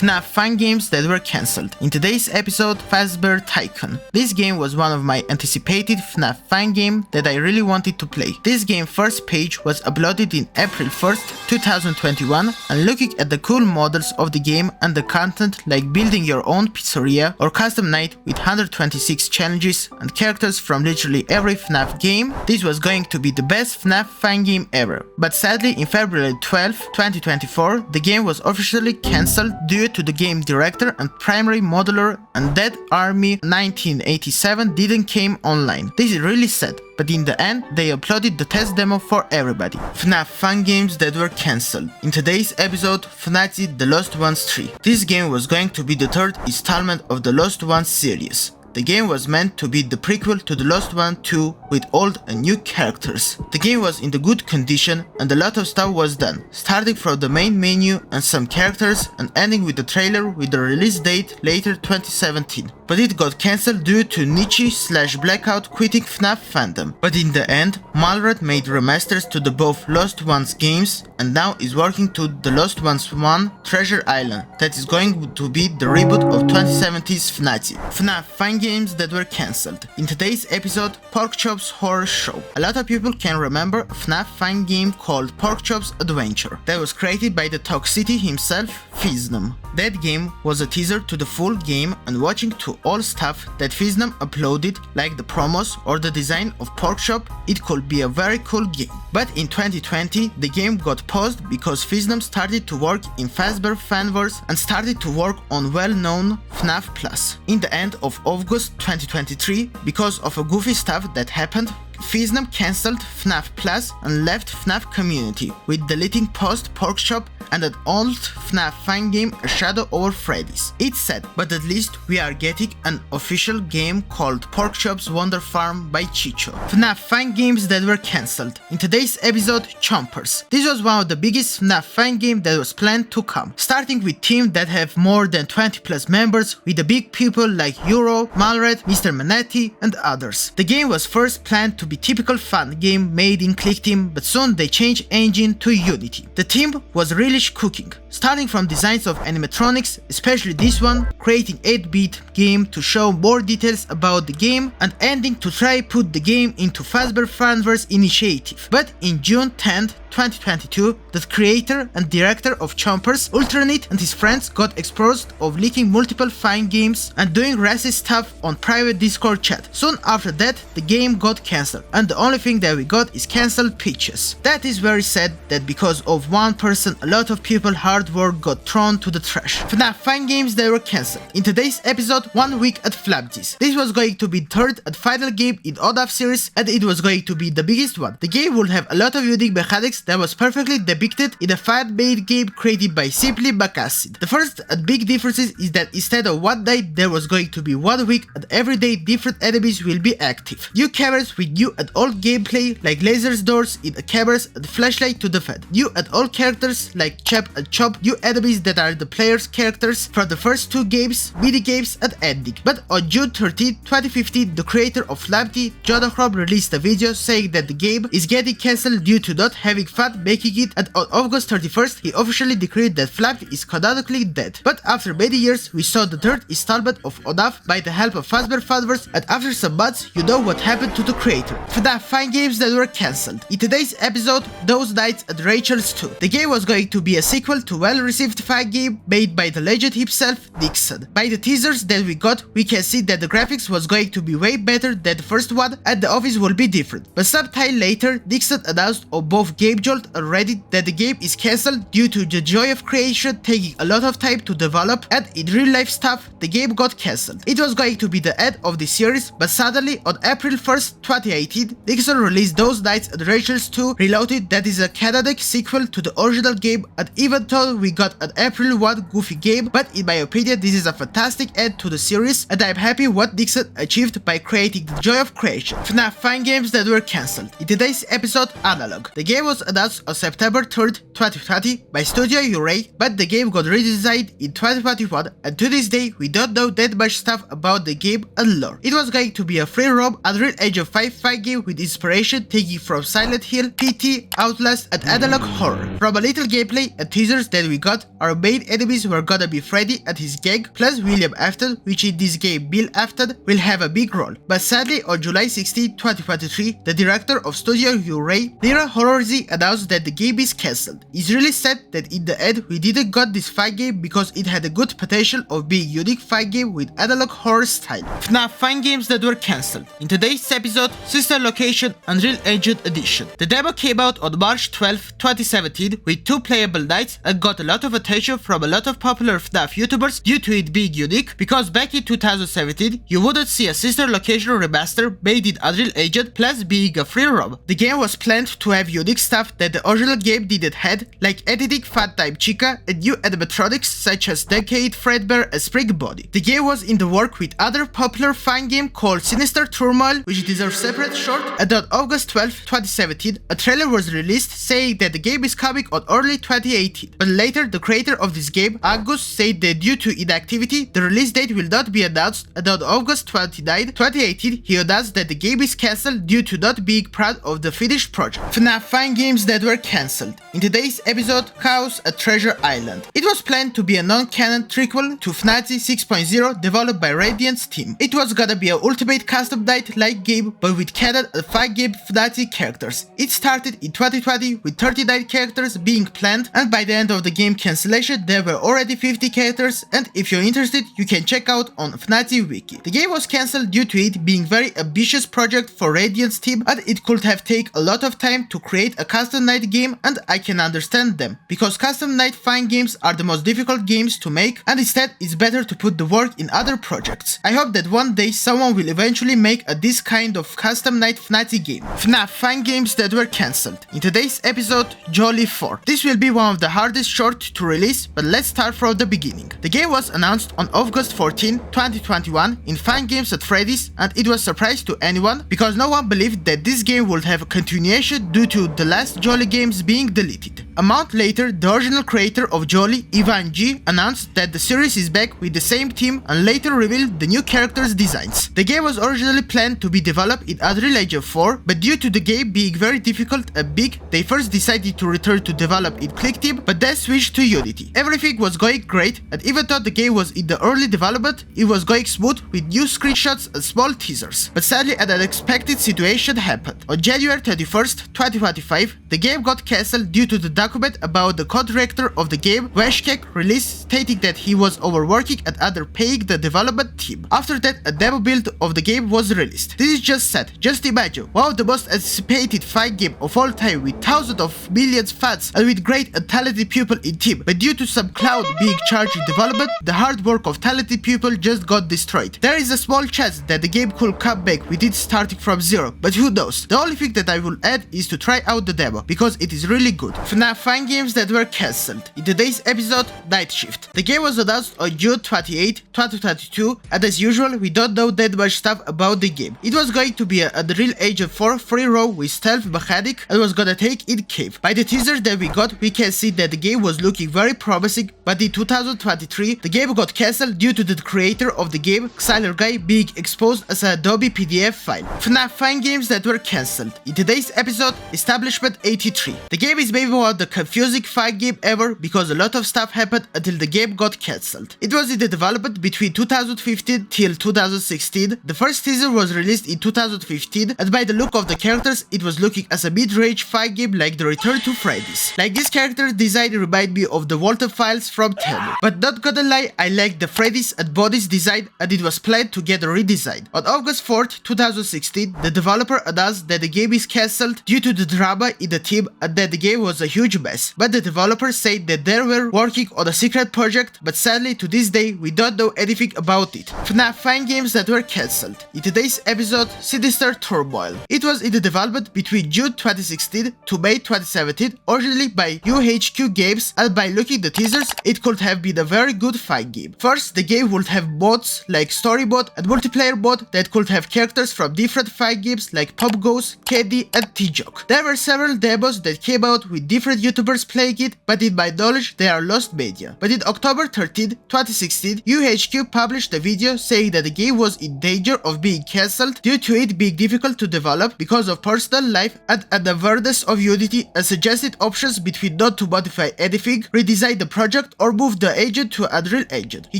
FNAF fan games that were cancelled. In today's episode, Fazbear Tycoon. This game was one of my anticipated FNAF fan game that I really wanted to play. This game first page was uploaded in April 1st, 2021, and looking at the cool models of the game and the content like building your own pizzeria or custom night with 126 challenges and characters from literally every FNAF game, this was going to be the best FNAF fan game ever. But sadly, in February 12, 2024, the game was officially cancelled due to the game director and primary modeler and Dead Army 1987 didn't came online. This is really sad, but in the end they uploaded the test demo for everybody. FNAF fan games that were cancelled. In today's episode, FNAF The Lost Ones 3. This game was going to be the third installment of the Lost Ones series. The game was meant to be the prequel to The Lost One 2 with old and new characters. The game was in the good condition and a lot of stuff was done, starting from the main menu and some characters and ending with the trailer with the release date later 2017. But it got cancelled due to Nichi/Blackout quitting FNAF fandom. But in the end, Malred made remasters to the both Lost Ones games and now is working to The Lost Ones 1 Treasure Island that is going to be the reboot of 2017's FNAF. FNAF fan games that were cancelled. In today's episode, Porkchop's Horror Show. A lot of people can remember a FNAF fan game called Porkchop's Adventure that was created by the Toxicity himself, Fiznum. That game was a teaser to the full game and watching to all stuff that Fiznum uploaded like the promos or the design of Porkchop, it could be a very cool game. But in 2020, the game got paused because Fiznum started to work in Fazbear Fanverse and started to work on well-known FNAF Plus. In the end of August 2023, because of a goofy stuff that happened, Fiznum cancelled FNAF Plus and left FNAF community with deleting post Porkchop and an old FNAF fan game A Shadow Over Freddy's. It's sad, but at least we are getting an official game called Porkchop's Wonder Farm by Chicho. FNAF fan games that were cancelled. In today's episode, Chompers. This was one of the biggest FNAF fan game that was planned to come, starting with teams that have more than 20 plus members with the big people like Euro, Malred, Mr. Manetti and others. The game was first planned to be typical fun game made in Click Team, but soon they changed engine to Unity. The team was relish cooking, starting from designs of animatronics, especially this one, creating 8-bit game to show more details about the game and ending to try put the game into Fazbear Fanverse initiative. But in June 10th, 2022, the creator and director of Chompers, Ultranit and his friends got exposed of leaking multiple fan games and doing racist stuff on private Discord chat. Soon after that, the game got cancelled and the only thing that we got is cancelled pitches. That is very sad that because of one person, a lot of people hard work got thrown to the trash. FNAF fan games that were cancelled. In today's episode, 1 week at Flumpty's. This was going to be third and final game in ODAF series and it was going to be the biggest one. The game would have a lot of unique mechanics that was perfectly depicted in a fan-made game created by Simply Bacacid. The first and big difference is that instead of one night, there was going to be 1 week and every day different enemies will be active. New cameras with new and old gameplay like lasers doors in the cameras and flashlight to defend. New and old characters like Chap and Chop, new enemies that are the player's characters from the first 2 games, mini games and ending. But on June 13, 2015, the creator of Flumpty, Jonathan, released a video saying that the game is getting cancelled due to not having fun making it, and on August 31st, he officially declared that Flumpty is canonically dead. But after many years, we saw the third installment of ODAF by the help of Fazbear Fanverse, and after some months, you know what happened to the creator. FNAF fan games that were cancelled. In today's episode, Those Nights and Rachel's 2. The game was going to be a sequel to well-received fan game made by the legend himself, Nixon. By the teasers that we got, we can see that the graphics was going to be way better than the first one and the office will be different. But sometime later, Nixon announced on both GameJolt and Reddit that the game is cancelled due to the joy of creation taking a lot of time to develop, and in real life stuff, the game got cancelled. It was going to be the end of the series, but suddenly on April 1st, 2018, Nixon released Those Nights and Rachel's 2 Reloaded that is a canonic sequel to the original game, and even though we got an April 1 goofy game, but in my opinion this is a fantastic end to the series and I'm happy what Nixon achieved by creating the joy of creation. FNAF fan games that were cancelled. In today's episode, Analog. The game was announced on September 3rd, 2020 by Studio Uray, but the game got redesigned in 2021 and to this day we don't know that much stuff about the game and lore. It was going to be a free roam Unreal Engine 5 fight game with inspiration taking from Silent Hill, PT, Outlast and analog horror. From a little gameplay and teasers that we got, our main enemies were gonna be Freddy and his gang plus William Afton, which in this game Bill Afton will have a big role. But sadly on July 16, 2023, the director of Studio Uray, Lira Horrorzi, announced that the game is cancelled. It's really sad that in the end we didn't got this fight game because it had a good potential of being a unique fight game with analog horror style. FNAF fight games that were cancelled. In today's episode, Sister Location Unreal Engine Edition. The demo came out on March 12, 2017 with 2 playable nights and got a lot of attention from a lot of popular FNAF YouTubers due to it being unique, because back in 2017 you wouldn't see a Sister Location remaster made in Unreal Engine plus being a free roam. The game was planned to have unique stuff that the original game didn't have, like editing Funtime Chica and new animatronics such as Decade Fredbear and Spring Body. The game was in the work with other popular fan game called Sinister Turmoil, which deserves separate short, and on August 12, 2017 a trailer was released saying that the game is coming on early 2018. But later the creator of this game, Angus, said that due to inactivity the release date will not be announced, and on August 29, 2018 he announced that the game is cancelled due to not being proud of the finished project. FNAF fan games that were cancelled. In today's episode, Chaos at Treasure Island. It was planned to be a non-canon prequel to FNAF 6.0 developed by Radiant's team. It was gonna be a ultimate custom night-like game but with canon and 5 game FNAF characters. It started in 2020 with 39 characters being planned, and by the end of the game cancellation there were already 50 characters, and if you're interested you can check out on FNAF wiki. The game was cancelled due to it being very ambitious project for Radiant's team and it could have taken a lot of time to create a custom night game, and I can understand them because custom night fan games are the most difficult games to make, and instead it's better to put the work in other projects. I hope that one day someone will eventually make this kind of custom night FNAF game. FNAF fan games that were cancelled. In today's episode, Jollibee 4. This will be one of the hardest short to release, but let's start from the beginning. The game was announced on August 14, 2021 in Fan Games at Freddy's, and it was a surprise to anyone because no one believed that this game would have a continuation due to the last Jolly games being deleted. A month later, the original creator of Jolly, Ivan G, announced that the series is back with the same team and later revealed the new characters' designs. The game was originally planned to be developed in Unreal Engine 4, but due to the game being very difficult and big, they first decided to return to develop in ClickTeam, but then switched to Unity. Everything was going great, and even though the game was in the early development, it was going smooth with new screenshots and small teasers. But sadly an unexpected situation happened. On January 21st, 2025, the game got cancelled due to the document about the co-director of the game, Veshkek, released stating that he was overworking and underpaying the development team. After that, a demo build of the game was released. This is just sad. Just imagine, one of the most anticipated fight game of all time with thousands of millions fans and with great and talented people in team, but due to some cloud being charged in development, the hard work of talented people just got destroyed. There is a small chance that the game could come back with it starting from zero, but who knows. The only thing that I will add is to try out the demo because it is really good. FNAF fan games that were cancelled. In today's episode, Night Shift. The game was announced on June 28, 2022, and as usual we don't know that much stuff about the game. It was going to be an Unreal Engine 4 free roam with stealth mechanic and was gonna take in cave. By the teasers that we got, we can see that the game was looking very promising, but in 2023 the game got cancelled due to the creator of the game, Xyler Guy, being exposed as an Adobe PDF file. FNAF fan games that were cancelled. In today's episode, Establishment 83. The game is maybe one of the confusing fight game ever because a lot of stuff happened until the game got cancelled. It was in the development between 2015 till 2016. The first teaser was released in 2015, and by the look of the characters it was looking as a mid-range fight game like the Return to Freddy's. Like this character design remind me of the Walter files from Tenno. But not gonna lie, I liked the Freddy's and Body's design and it was planned to get a redesign. On August 4th, 2016, the developer announced that the game is cancelled due to the drama in the team and that the game was a huge huge mess, but the developers said that they were working on a secret project, but sadly to this day we don't know anything about it. FNAF fan games that were cancelled. In today's episode, Sinister Turmoil. It was in the development between June 2016 to May 2017, originally by UHQ Games, and by looking at the teasers, it could have been a very good fan game. First, the game would have mods like story mode and multiplayer mode that could have characters from different fan games like Pop Goes, Candy, and T-Jock. There were several demos that came out with different YouTubers playing it, but in my knowledge they are lost media. But in October 13, 2016, UHQ published a video saying that the game was in danger of being cancelled due to it being difficult to develop because of personal life and an awareness of Unity, and suggested options between not to modify anything, redesign the project, or move the engine to Unreal Engine. He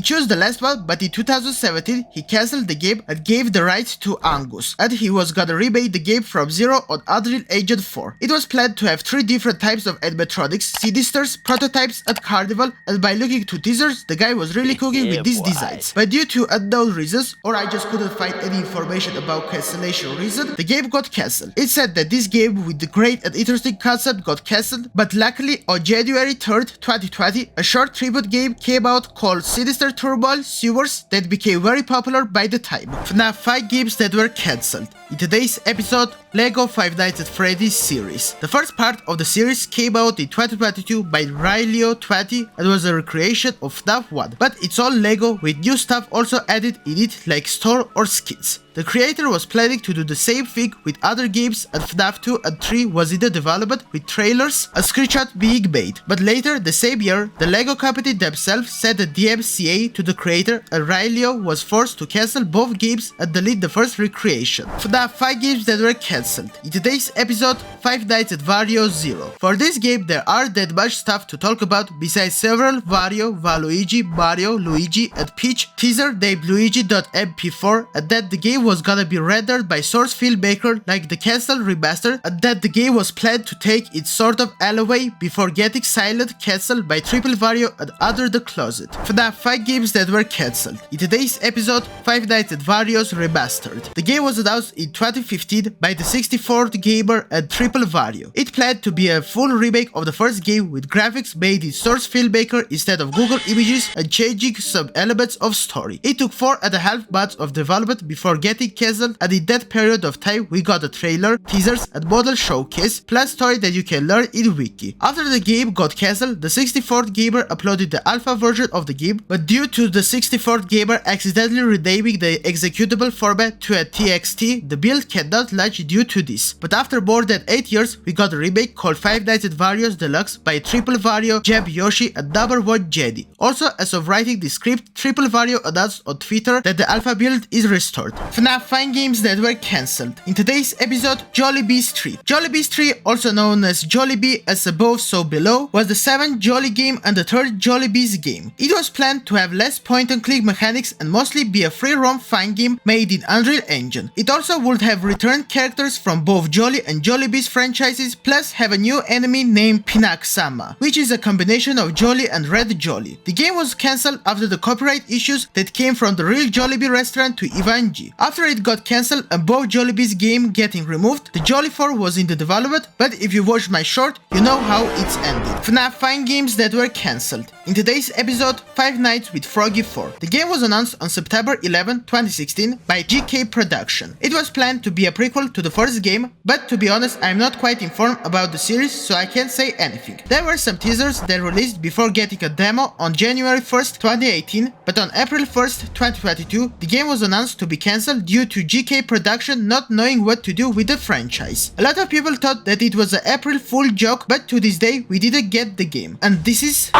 chose the last one, but in 2017 he cancelled the game and gave the rights to Angus, and he was gonna remake the game from zero on Unreal Engine 4. It was planned to have 3 different types of animatronics, Sinisters, Prototypes, and Carnival, and by looking to teasers, the guy was really cooking with these designs. But due to unknown reasons, or I just couldn't find any information about cancellation reason, the game got cancelled. It said that this game with the great and interesting concept got cancelled, but luckily on January 3rd, 2020, a short tribute game came out called Sinister Turmoil Sewers that became very popular by the time. FNAF 5 games that were cancelled. In today's episode, LEGO Five Nights at Freddy's series. The first part of the series came out in 2022 by Rilio20 and was a recreation of FNAF 1, but it's all LEGO with new stuff also added in it like store or skins. The creator was planning to do the same thing with other games, and FNAF 2 and 3 was in the development with trailers and screenshots being made. But later, the same year, the LEGO company themselves sent a DMCA to the creator, and Rilio was forced to cancel both games and delete the first recreation. FNAF 5 games that were cancelled. In today's episode, Five Nights at Wario 0. For this game, there aren't that much stuff to talk about besides several Wario, Waluigi, Mario, Luigi, and Peach teaser named Luigi.mp4, and that the game was gonna be rendered by Source filmmaker like the cancelled Remastered, and that the game was planned to take its sort of alleyway before getting silent cancelled by Triple Wario and Under the Closet. FNAF 5 games that were cancelled. In today's episode, Five Nights at Wario's Remastered. The game was announced in 2015 by the 64th Gamer and Triple Wario. It planned to be a full remake of the first game with graphics made in Source filmmaker instead of Google Images and changing some elements of story. It took 4.5 months of development before getting cancelled, and in that period of time we got a trailer, teasers, and model showcase, plus story that you can learn in Wiki. After the game got cancelled, the 64th Gamer uploaded the alpha version of the game, but due to the 64th Gamer accidentally renaming the executable format to a TXT, the build cannot launch due to this. But after more than 8 years, we got a remake called Five Nights at Wario's Deluxe by Triple Wario, Jeb Yoshi, and #1 Jenny. Also, as of writing the script, Triple Wario announced on Twitter that the alpha build is restored. FNAF 5 games that were cancelled. In today's episode, Jollibee's Tree. Jollibee's Tree, also known as Jollibee as above so below, was the 7th Jolly game and the 3rd Jollibee's game. It was planned to have less point-and-click mechanics and mostly be a free-roam fan game made in Unreal Engine. It also would have returned characters from both Jolly and Jollibee's franchises, plus have a new enemy named Pinak-sama, which is a combination of Jolly and Red Jolly. The game was cancelled after the copyright issues that came from the real Jollibee restaurant to Ivanji. After it got cancelled and both Jollibee's game getting removed, the Jolly 4 was in the development, but if you watched my short, you know how it's ended. FNAF 5 games that were cancelled. In today's episode, Five Nights with Froggy 4. The game was announced on September 11, 2016 by GK Production. It was planned to be a prequel to the first game, but to be honest, I'm not quite informed about the series, so I can't say anything. There were some teasers that released before getting a demo on January 1st, 2018, but on April 1st, 2022, the game was announced to be cancelled due to GK Production not knowing what to do with the franchise. A lot of people thought that it was an April Fool joke, but to this day we didn't get the game. And this is...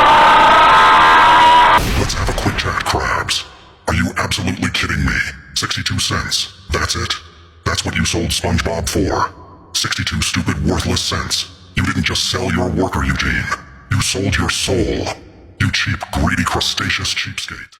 Let's have a quick chat, crabs. Are you absolutely kidding me? 62 cents. That's it. That's what you sold SpongeBob for. 62 stupid worthless cents. You didn't just sell your worker, Eugene. You sold your soul. You cheap, greedy, crustaceous cheapskate.